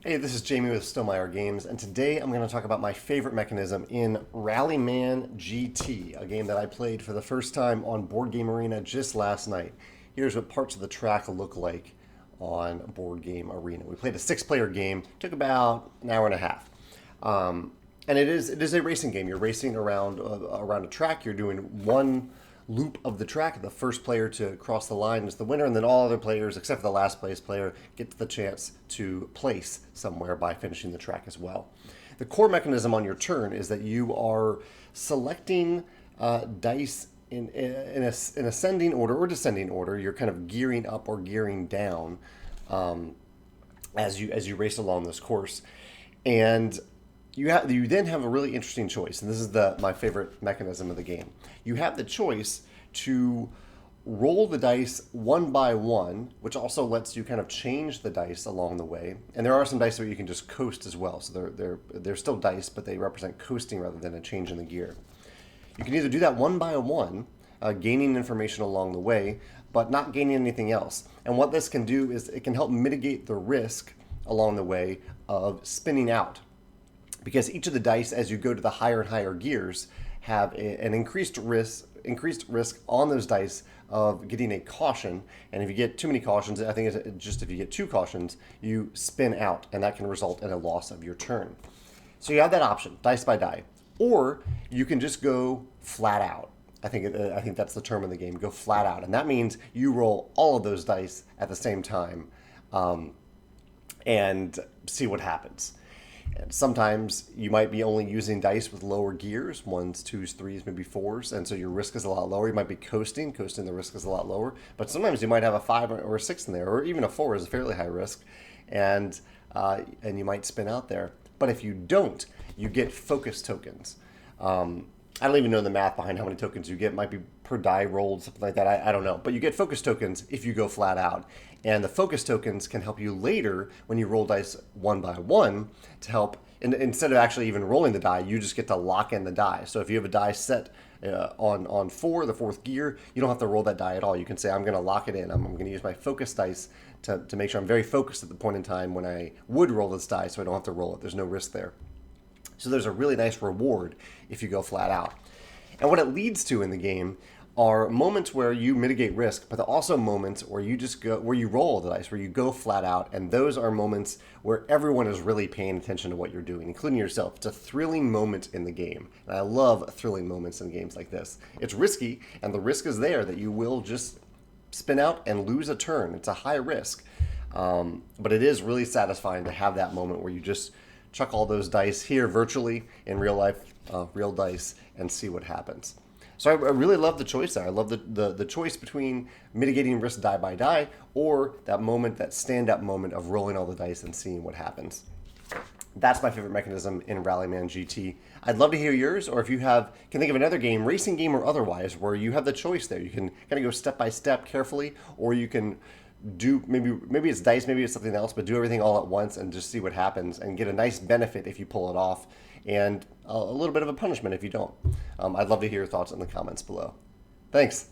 Hey, this is Jamey with Stonemeyer Games, and today I'm going to talk about my favorite mechanism in Rallyman GT, a game that I played for the first time on Board Game Arena just last night. Here's what parts of the track look like on Board Game Arena. We played a 6-player game, took about an hour and a half. And it is a racing game. You're racing around a track. You're doing one loop of the track. The first player to cross the line is the winner, and then all other players, except for the last place player, get the chance to place somewhere by finishing the track as well. The core mechanism on your turn is that you are selecting dice in ascending order or descending order. You're kind of gearing up or gearing down as you race along this course, and you then have a really interesting choice, and this is my favorite mechanism of the game. You have the choice to roll the dice one by one, which also lets you kind of change the dice along the way. And there are some dice where you can just coast as well, so they're still dice, but they represent coasting rather than a change in the gear. You can either do that one by one, gaining information along the way, but not gaining anything else. And what this can do is it can help mitigate the risk along the way of spinning out. Because each of the dice, as you go to the higher and higher gears, have an increased risk on those dice of getting a caution. And if you get too many cautions, I think it's just if you get 2 cautions, you spin out, and that can result in a loss of your turn. So you have that option, dice by die, or you can just go flat out. I think that's the term in the game, go flat out, and that means you roll all of those dice at the same time and see what happens. And sometimes you might be only using dice with lower gears, 1s, 2s, 3s, maybe 4s, and so your risk is a lot lower. You might be coasting, the risk is a lot lower. But sometimes you might have a 5 or a 6 in there, or even a 4 is a fairly high risk, and you might spin out there. But if you don't, you get focus tokens. I don't even know the math behind how many tokens you get. It might be per die rolled, something like that. I don't know. But you get focus tokens if you go flat out. And the focus tokens can help you later when you roll dice one by one to help. And instead of actually even rolling the die, you just get to lock in the die. So if you have a die set on 4, the 4th gear, you don't have to roll that die at all. You can say, I'm going to lock it in. I'm going to use my focus dice to make sure I'm very focused at the point in time when I would roll this die, so I don't have to roll it. There's no risk there. So there's a really nice reward if you go flat out. And what it leads to in the game are moments where you mitigate risk, but also moments where you roll the dice, where you go flat out, and those are moments where everyone is really paying attention to what you're doing, including yourself. It's a thrilling moment in the game, and I love thrilling moments in games like this. It's risky, and the risk is there that you will just spin out and lose a turn. It's a high risk, but it is really satisfying to have that moment where you just chuck all those dice here virtually in real life, real dice, and see what happens. So I really love the choice there. I love the choice between mitigating risk die by die or that moment, that stand-up moment of rolling all the dice and seeing what happens. That's my favorite mechanism in Rallyman GT. I'd love to hear yours, or if you can think of another game, racing game or otherwise, where you have the choice there. You can kind of go step by step carefully, or you can do maybe it's dice, maybe it's something else, but do everything all at once and just see what happens and get a nice benefit if you pull it off, and a little bit of a punishment if you don't. I'd love to hear your thoughts in the comments below. Thanks.